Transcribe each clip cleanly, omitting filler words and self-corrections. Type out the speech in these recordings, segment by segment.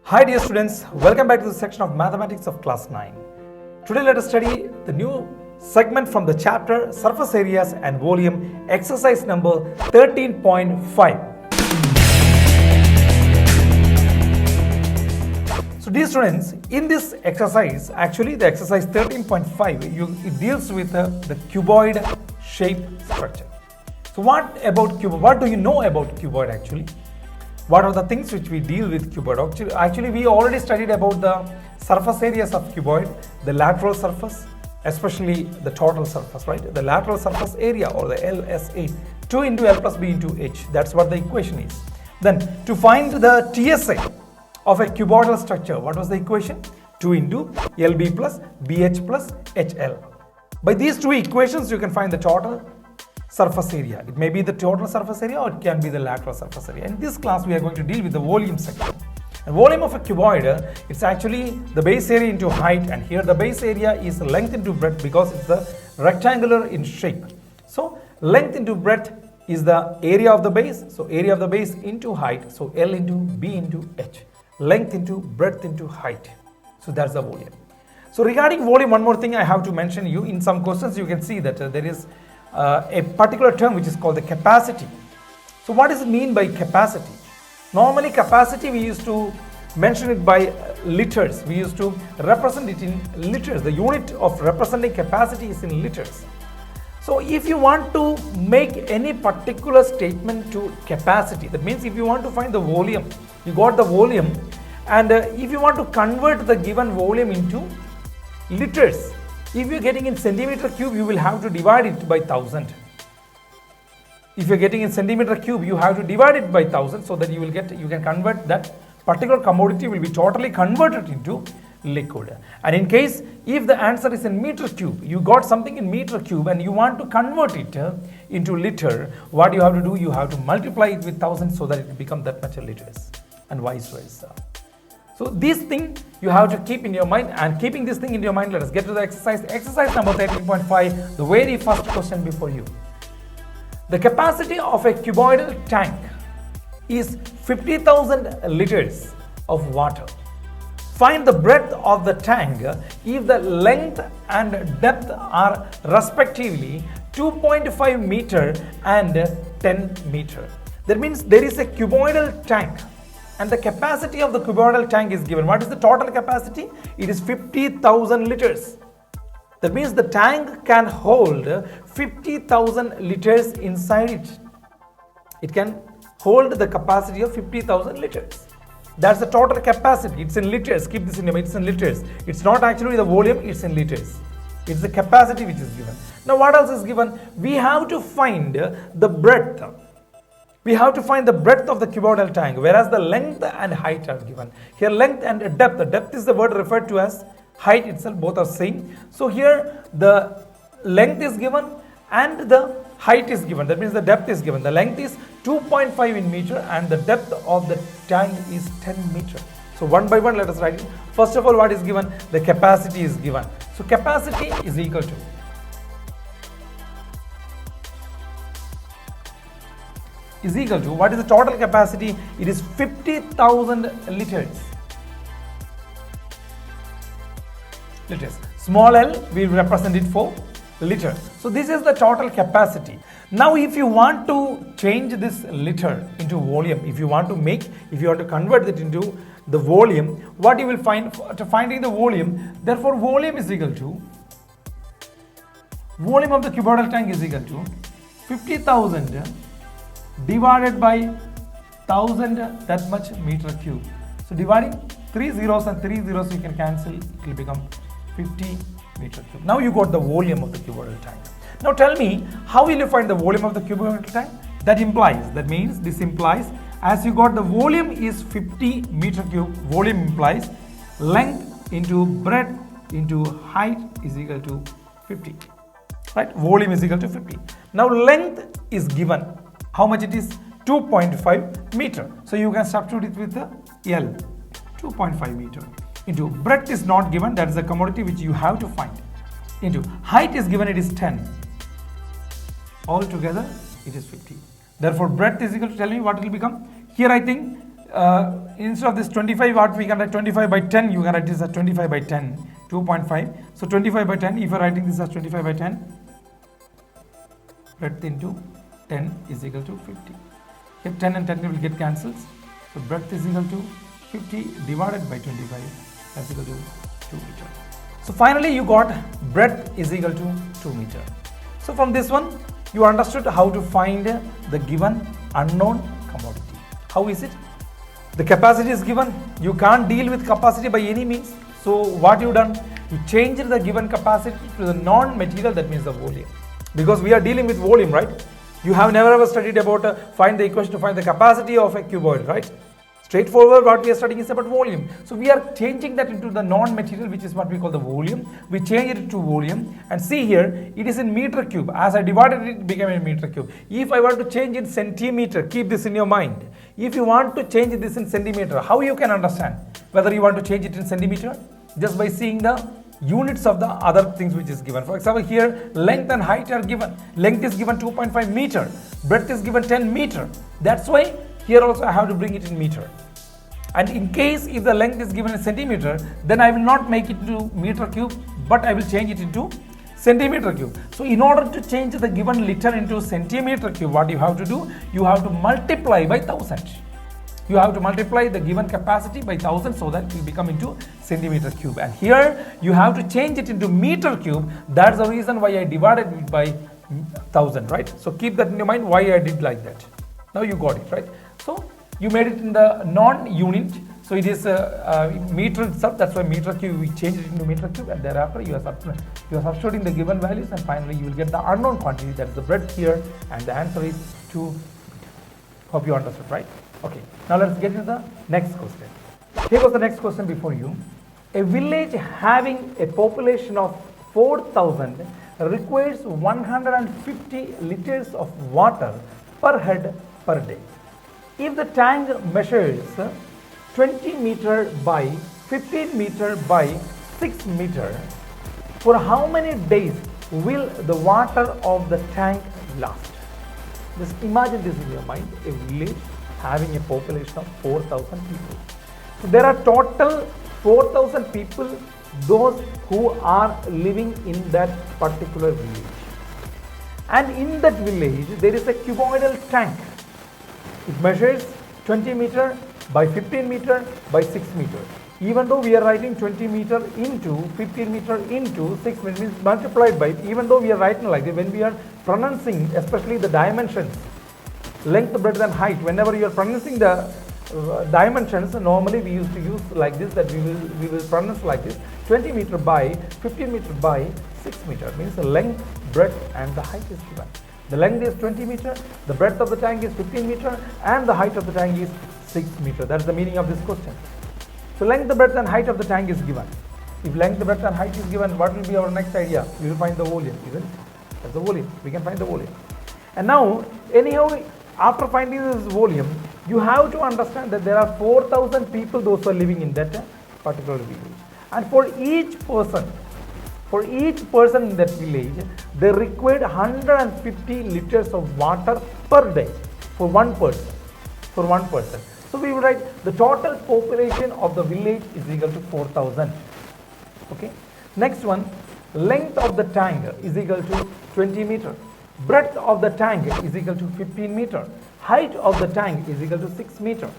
Hi dear students, welcome back to the section of mathematics of class 9. Today let us study the new segment from the chapter surface areas and volume, exercise number 13.5. So dear students, in this exercise, actually the exercise 13.5, it deals with the cuboid shape structure. So what do you know about cuboid actually? What are the things which we deal with cuboid? Actually, we already studied about the surface areas of cuboid, the lateral surface, especially the total surface, right? The lateral surface area, or the LSA, 2 into L plus B into H. That's what the equation is. Then, to find the TSA of a cuboidal structure, what was the equation? 2 into LB plus BH plus HL. By these two equations, you can find the total surface area. It may be the total surface area or it can be the lateral surface area. In this class, we are going to deal with the volume section. And volume of a cuboid, it's actually the base area into height, and here the base area is length into breadth because it's the rectangular in shape. So length into breadth is the area of the base. So area of the base into height. So L into B into H. Length into breadth into height. So that's the volume. So regarding volume, one more thing I have to mention you. In some questions, you can see that there is a particular term which is called the capacity. So what does it mean by capacity? Normally capacity we used to mention it by liters. We used to represent it in liters. The unit of representing capacity is in liters. So if you want to make any particular statement to capacity, that means if you want to find the volume, you got the volume, and if you want to convert the given volume into liters, if you're getting in centimeter cube, you will have to divide it by 1000. If you're getting in centimeter cube, you have to divide it by 1000 so that you can convert that particular commodity will be totally converted into liquid. And in case if the answer is in meter cube, you got something in meter cube and you want to convert it into liter, what you have to do, you have to multiply it with 1000 so that it becomes that much liters, and vice versa. So this thing you have to keep in your mind, and keeping this thing in your mind, let us get to the exercise. Exercise number 13.5, the very first question before you. The capacity of a cuboidal tank is 50,000 liters of water. Find the breadth of the tank if the length and depth are respectively 2.5 meter and 10 meter. That means there is a cuboidal tank, and the capacity of the cuboidal tank is given. What is the total capacity? It is 50,000 liters. That means the tank can hold 50,000 liters inside it. It can hold the capacity of 50,000 liters. That's the total capacity. It's in liters. Keep this in your mind. It's in liters. It's not actually the volume, it's in liters. It's the capacity which is given. Now what else is given? We have to find the breadth. We have to find the breadth of the cuboidal tank, whereas the length and height are given. Here length and depth. The depth is the word referred to as height itself. Both are same. So here the length is given and the height is given. That means the depth is given. The length is 2.5 in meter and the depth of the tank is 10 meter. So one by one let us write it. First of all, what is given? The capacity is given. So capacity is equal to what is the total capacity? It is 50,000 liters. Small l, we represent it for liter. So this is the total capacity. Now if you want to change this liter into volume, if you want to convert it into the volume, what you will find to finding the volume, therefore volume is equal to, volume of the cuboidal tank is equal to 50,000 divided by 1000, that much meter cube. So dividing 3 zeros and 3 zeros you can cancel, it will become 50 meter cube. Now you got the volume of the cuboidal tank. Now tell me, how will you find the volume of the cuboidal tank? That means this implies, as you got the volume is 50 meter cube, volume implies length into breadth into height is equal to 50. Right? Volume is equal to 50. Now length is given. How much it is? 2.5 meter. So you can substitute it with the L, 2.5 meter. Into breadth is not given, that is the commodity which you have to find. Into height is given, it is 10. Altogether, it is 50. Therefore, breadth is equal to, tell me what will become. Here I think instead of this 25 watt, we can write 25 by 10. You can write this as 25 by 10, 2.5. So 25 by 10, if you are writing this as 25 by 10, breadth into 10 is equal to 50. Here 10 and 10 will get cancelled. So breadth is equal to 50 divided by 25, that's equal to 2 meter. So finally you got breadth is equal to 2 meter. So from this one, you understood how to find the given unknown commodity. How is it? The capacity is given. You can't deal with capacity by any means. So what you done? You changed the given capacity to the non-material, that means the volume. Because we are dealing with volume, right? You have never ever studied about find the equation to find the capacity of a cuboid, right? Straightforward, what we are studying is about volume. So we are changing that into the non-material, which is what we call the volume. We change it to volume, and see here, it is in meter cube. As I divided it, it became a meter cube. If I want to change in centimeter, keep this in your mind. If you want to change this in centimeter, how you can understand whether you want to change it in centimeter? Just by seeing the units of the other things which is given. For example, here length and height are given. Length is given 2.5 meter, breadth is given 10 meter. That's why here also I have to bring it in meter. And in case if the length is given in centimeter, then I will not make it to meter cube, but I will change it into centimeter cube. So in order to change the given liter into centimeter cube, what you have to do? You have to multiply by 1000. You have to multiply the given capacity by 1000 so that it will become into centimeter cube. And here you have to change it into meter cube. That's the reason why I divided it by 1000, right? So keep that in your mind why I did like that. Now you got it, right? So you made it in the non-unit. So it is meter itself. That's why meter cube, we change it into meter cube, and thereafter you are substituting the given values, and finally you will get the unknown quantity, that is the breadth here, and the answer is 2 meter. Hope you understood, right? Okay, now let's get into the next question. Here goes the next question before you. A village having a population of 4,000 requires 150 liters of water per head per day. If the tank measures 20 meter by 15 meter by 6 meter, for how many days will the water of the tank last? Just imagine this in your mind, a village having a population of 4,000 people. So there are total 4,000 people, those who are living in that particular village. And in that village, there is a cuboidal tank. It measures 20 meter by 15 meter by 6 meter. Even though we are writing 20 meter into 15 meter into 6 meter, means multiplied by, even though we are writing like that, when we are pronouncing, especially the dimensions, length, breadth and height, whenever you are pronouncing the dimensions, normally we used to use like this, that we will pronounce like this, 20 meter by 15 meter by 6 meter, means the length, breadth and the height is given. The length is 20 meter, the breadth of the tank is 15 meter and the height of the tank is 6 meter. That's the meaning of this question. So length, the breadth and height of the tank is given. If length, breadth and height is given, what will be our next idea? We will find the volume, isn't it? That's the volume. We can find the volume. And now, anyhow, after finding this volume, you have to understand that there are 4,000 people, those who are living in that particular village. And for each person in that village, they required 150 liters of water per day for one person. So we will write the total population of the village is equal to 4,000. Okay. Next one, length of the tank is equal to 20 meter. Breadth of the tank is equal to 15 meter. Height of the tank is equal to 6 meter.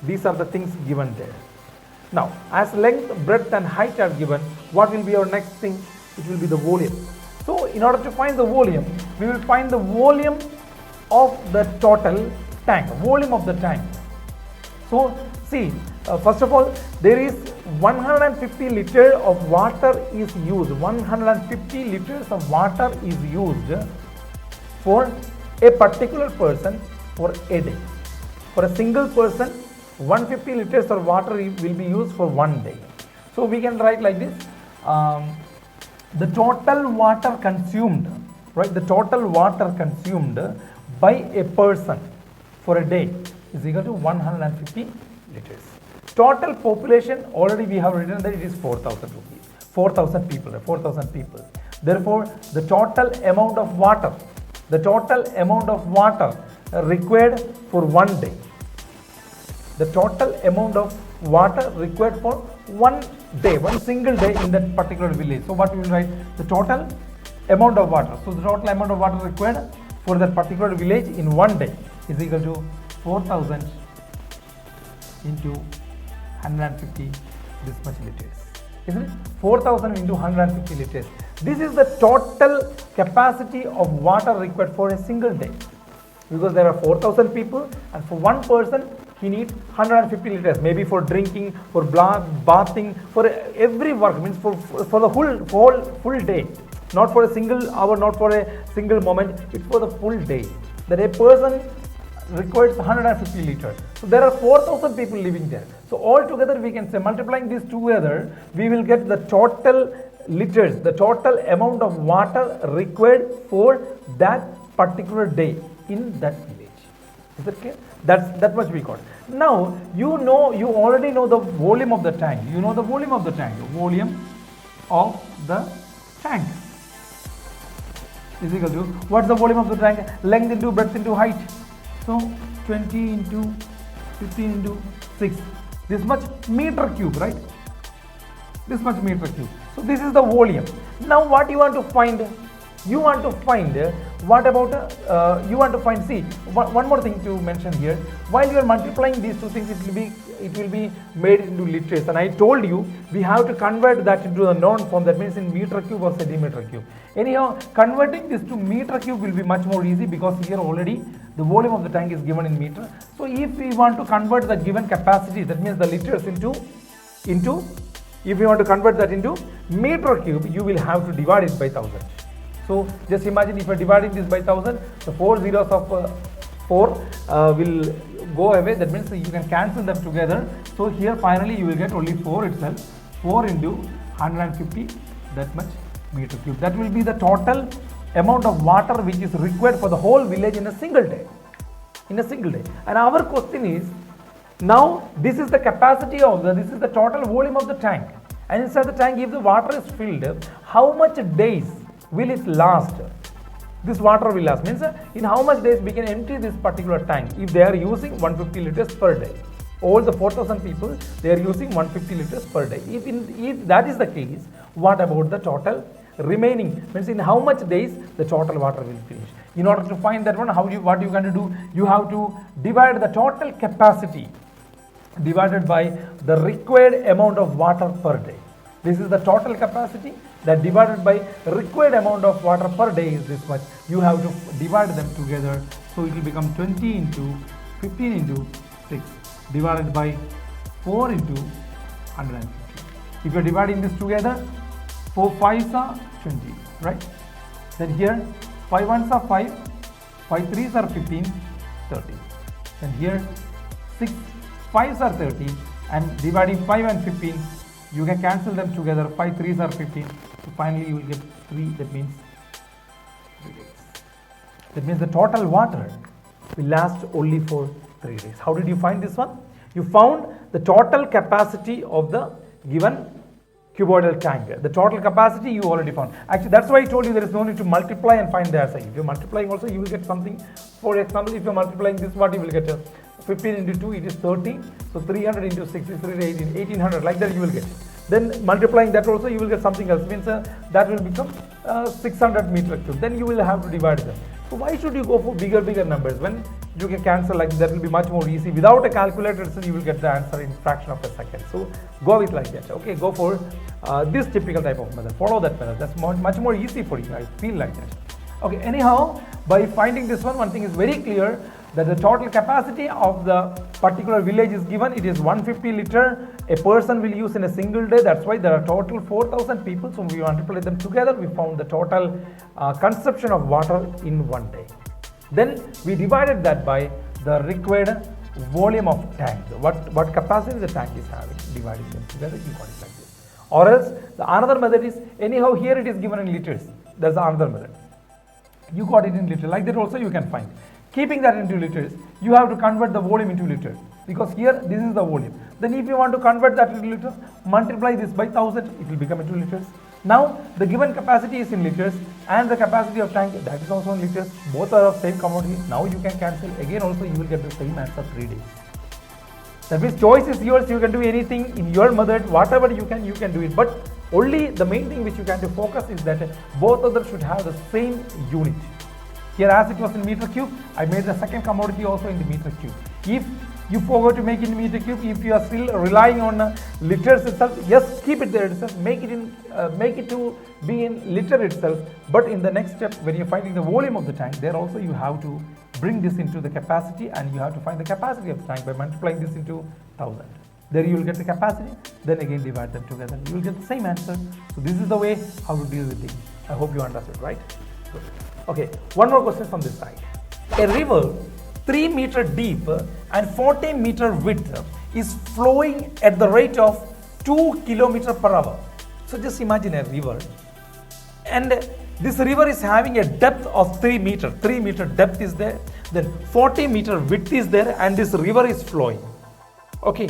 These are the things given there. Now, as length, breadth and height are given, what will be our next thing? It will be the volume. So, in order to find the volume, we will find the volume of the total tank, volume of the tank. So, see, first of all, there is 150 liters of water is used. 150 liters of water is used for a particular person for a day. For a single person, 150 liters of water will be used for one day. So we can write like this, the total water consumed, right? The total water consumed by a person for a day is equal to 150 liters. Total population, already we have written that it is 4,000 rupees. 4,000 people. Therefore, the total amount of water required for one day, the total amount of water required for one day, one single day in that particular village. So what we will write? The total amount of water. So the total amount of water required for that particular village in one day is equal to 4,000 into 150 this much liters. Isn't it? 4,000 into 150 liters. This is the total capacity of water required for a single day. Because there are 4,000 people and for one person he needs 150 liters, maybe for drinking, for bathing, for every work, means for the full day, not for a single hour, not for a single moment, it's for the full day. That a person requires 150 liters. So there are 4,000 people living there. So all together we can say, multiplying these together, we will get the total liters, the total amount of water required for that particular day in that village. Is that clear? That much we got. Now you already know the volume of the tank. You know the volume of the tank. Volume of the tank is equal to, what's the volume of the tank? Length into breadth into height. So 20 into 15 into 6. This much meter cube, right? This much meter cube. So this is the volume. Now what you want to find? You want to find what about see, one more thing to mention here. While you are multiplying these two things, it will be made into liters, and I told you we have to convert that into a known form, that means in meter cube or centimeter cube. Anyhow, converting this to meter cube will be much more easy, because here already the volume of the tank is given in meter. So if we want to convert the given capacity, that means the liters into if you want to convert that into meter cube, you will have to divide it by 1000. So just imagine if you are dividing this by 1000, the 4 zeros of 4 will go away. That means you can cancel them together. So here finally you will get only 4 itself. 4 into 150, that much meter cube. That will be the total amount of water which is required for the whole village in a single day. And our question is, now this is the capacity of this is the total volume of the tank. And inside the tank, if the water is filled, how much days will it last? This water will last, means in how much days we can empty this particular tank if they are using 150 liters per day. All the 4,000 people, they are using 150 liters per day. If that is the case, what about the total remaining? Means in how much days the total water will finish? In order to find that one, what you going to do? You have to divide the total capacity divided by the required amount of water per day. This is the total capacity, that divided by required amount of water per day is this much. You have to divide them together. So it will become 20 into 15 into 6 divided by 4 into 150. If you are dividing this together, 4 5s are 20, right? Then here 5 1s are 5, 5 3s are 15, 30. Then here 6 5s are 30, and dividing 5 and 15, you can cancel them together. 5 3s are 15. So finally you will get 3. That means 3 days. That means the total water will last only for 3 days. How did you find this one? You found the total capacity of the given cuboidal tank. The total capacity you already found. Actually, that's why I told you there is no need to multiply and find the answer. If you're multiplying also, you will get something. For example, if you're multiplying this, what you will get? 15 into 2, it is 30. So 300 into 6 is 1800. Like that you will get. Then multiplying that also, you will get something else. Means that will become 600 meter cube. Then you will have to divide them. So why should you go for bigger numbers when you can cancel? Like that will be much more easy. Without a calculator, so you will get the answer in fraction of a second. So go with like that. Okay, go for this typical type of method. Follow that method. That's much more easy for you. I feel like that. Okay. Anyhow, by finding this one thing is very clear, that the total capacity of the particular village is given. It is 150 liter a person will use in a single day. That's why there are total 4,000 people. So we multiply them together. We found the total consumption of water in one day. Then we divided that by the required volume of tank. What capacity the tank is having. Dividing them together, you got it like this. Or else the another method is, anyhow here it is given in liters. There's another method. You got it in liters. Like that also you can find. Keeping that into liters, you have to convert the volume into liters, because here this is the volume. Then if you want to convert that into liters, multiply this by 1000, it will become into liters. Now the given capacity is in liters and the capacity of tank, that is also in liters. Both are of same commodity. Now you can cancel. Again also you will get the same answer, 3 days. That means choice is yours. You can do anything in your method, whatever you can do it. But only the main thing which you can to focus is that both of them should have the same unit. Here, as it was in meter cube, I made the second commodity also in the meter cube. If you forgot to make it in meter cube, if you are still relying on liters itself, yes, keep it there itself. Make it to be in liter itself. But in the next step, when you're finding the volume of the tank, there also you have to bring this into the capacity, and you have to find the capacity of the tank by multiplying this into 1000. There you will get the capacity, then again divide them together. You will get the same answer. So this is the way how to deal with things. I hope you understood, right? Good. Okay, one more question from this side. A river 3 meter deep and 40 meter width is flowing at the rate of 2 kilometers per hour. So just imagine a river, and this river is having a depth of 3 meter. 3 meter depth is there, then 40 meter width is there, and this river is flowing. Okay,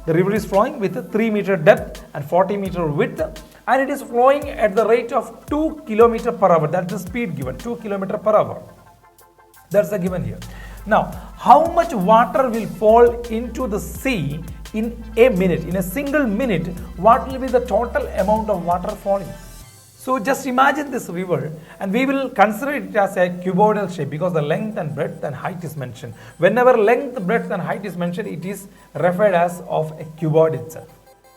the river is flowing with a 3 meter depth and 40 meter width, and it is flowing at the rate of 2 kilometers per hour. That's the speed given, 2 kilometers per hour. That's the given here. Now, how much water will fall into the sea in a minute? In a single minute, what will be the total amount of water falling? So just imagine this river, and we will consider it as a cuboidal shape because the length and breadth and height is mentioned. Whenever length, breadth and height is mentioned, it is referred as of a cuboid itself.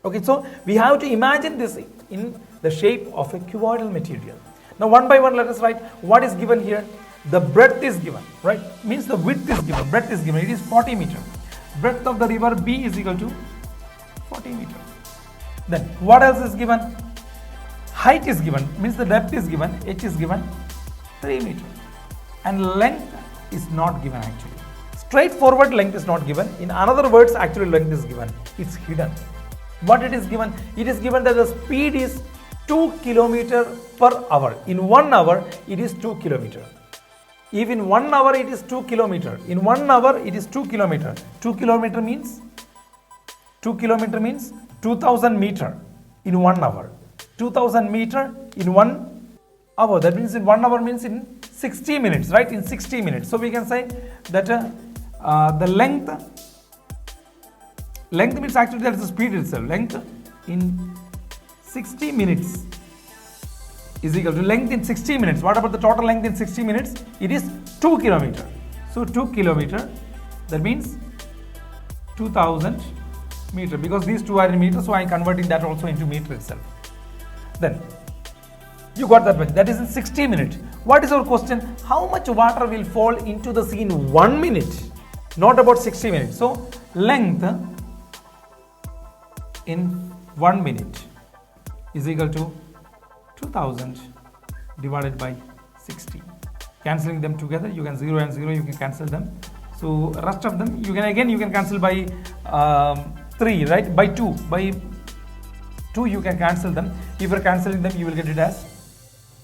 Okay, so we have to imagine this in the shape of a cuboidal material. Now one by one, let us write what is given here. The breadth is given, right? Means the width is given, breadth is given. It is 40 meter. Breadth of the river B is equal to 40 meter. Then what else is given? Height is given, means the depth is given, h is given 3 meter, and length is not given actually. Straightforward length is not given. In other words, actually length is given. It's hidden. What it is given? It is given that the speed is 2 kilometers per hour. In 1 hour, it is 2 kilometers. If in 1 hour it is 2 kilometers, in 1 hour it is 2 kilometers. 2 kilometers means 2000 meter in 1 hour. 2000 meter in 1 hour. That means in 1 hour means in 60 minutes, right? In 60 minutes. So we can say that the length means actually that is the speed itself. Length in 60 minutes is equal to length in 60 minutes. What about the total length in 60 minutes? It is 2 kilometers. So 2 kilometers, that means 2000 meter, because these two are in meters, so I am converting that also into meter itself. Then you got that much. That is in 60 minutes. What is our question? How much water will fall into the sea in 1 minute? Not about 60 minutes. So length in 1 minute is equal to 2000 divided by 60. Cancelling them together, you can 0 and 0, you can cancel them. So rest of them you can cancel by 3, right? By 2, you can cancel them. If you are cancelling them, you will get it as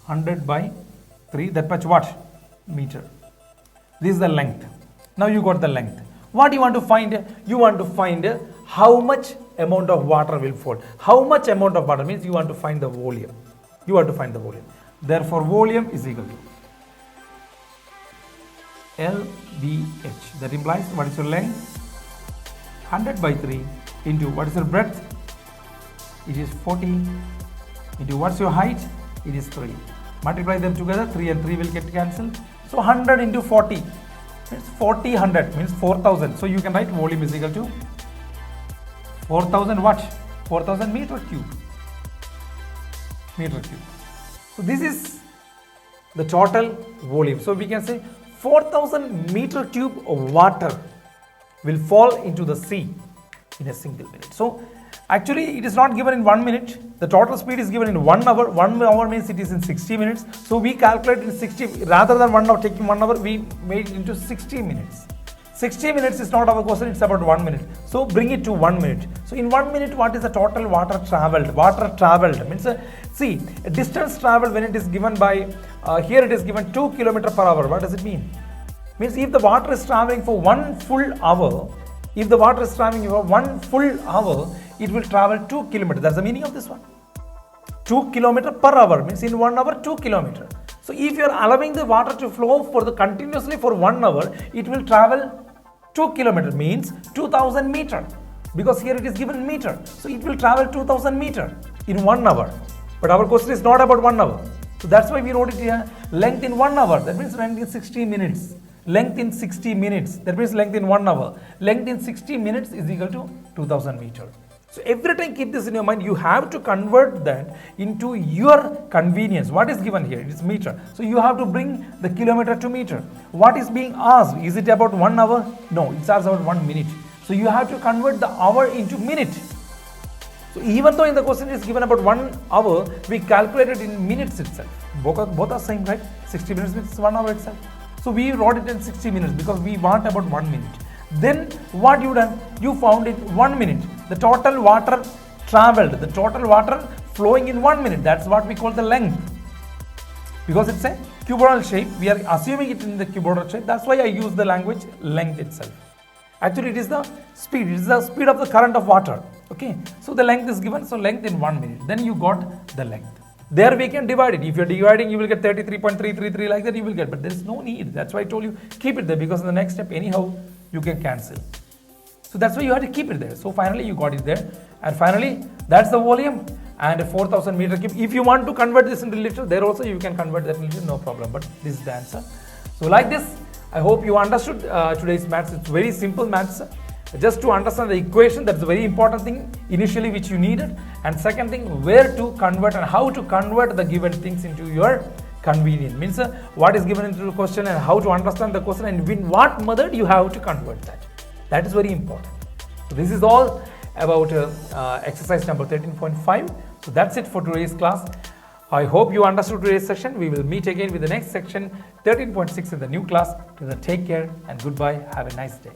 100 by 3. That much what? Meter. This is the length. Now you got the length. What you want to find? You want to find how much amount of water will fall. How much amount of water means you want to find the volume. You want to find the volume. Therefore, volume is equal to LBH. That implies what is your length? 100 by 3 into what is your breadth? It is 40 into what's your height? It is 3. Multiply them together, 3 and 3 will get cancelled. So 100 into 40 means 100 means 4000. So you can write volume is equal to 4000 what? 4000 meter cube. So this is the total volume. So we can say 4000 meter cube of water will fall into the sea in a single minute. So actually it is not given in 1 minute. The total speed is given in 1 hour. 1 hour means it is in 60 minutes. So we calculate in 60, rather than 1 hour, taking 1 hour, we made it into 60 minutes. 60 minutes is not our question, it's about 1 minute. So bring it to 1 minute. So in 1 minute, what is the total water traveled? Water traveled means, see, a distance traveled when it is given by, here it is given 2 kilometers per hour. What does it mean? Means if the water is traveling for 1 full hour, it will travel 2 kilometers. That's the meaning of this one. 2 kilometers per hour means in 1 hour 2 kilometers. So if you are allowing the water to flow for the continuously for 1 hour, it will travel 2 kilometer means 2000 meter, because here it is given in meter. So it will travel 2000 meter in 1 hour. But our question is not about 1 hour. So that's why we wrote it here, length in 1 hour. That means length in 60 minutes. Length in 60 minutes. That means length in 1 hour. Length in 60 minutes is equal to 2000 meter. So every time keep this in your mind. You have to convert that into your convenience. What is given here? It is meter. So you have to bring the kilometer to meter. What is being asked? Is it about 1 hour? No, it's asked about 1 minute. So you have to convert the hour into minute. So even though in the question it is given about 1 hour, we calculated in minutes itself. Both are same, right? 60 minutes means 1 hour itself. So we wrote it in 60 minutes because we want about 1 minute. Then what you done? You found it 1 minute. The total water traveled, the total water flowing in 1 minute. That's what we call the length. Because it's a cuboidal shape, we are assuming it in the cuboidal shape. That's why I use the language length itself. Actually, it is the speed. It is the speed of the current of water. Okay. So the length is given. So length in 1 minute. Then you got the length. There we can divide it. If you're dividing, you will get 33.333 like that. You will get. But there is no need. That's why I told you keep it there, because in the next step, anyhow, you can cancel. So that's why you have to keep it there. So finally, you got it there. And finally, that's the volume and 4000 meter cube. If you want to convert this into liter, there also you can convert that into liter, no problem. But this is the answer. So like this, I hope you understood today's maths. It's very simple maths. Just to understand the equation, that's a very important thing initially which you needed. And second thing, where to convert and how to convert the given things into your convenience. Means what is given into the question and how to understand the question and in what method you have to convert that. That is very important. So this is all about exercise number 13.5. So that's it for today's class. I hope you understood today's session. We will meet again with the next section 13.6 in the new class. Till then, take care and goodbye. Have a nice day.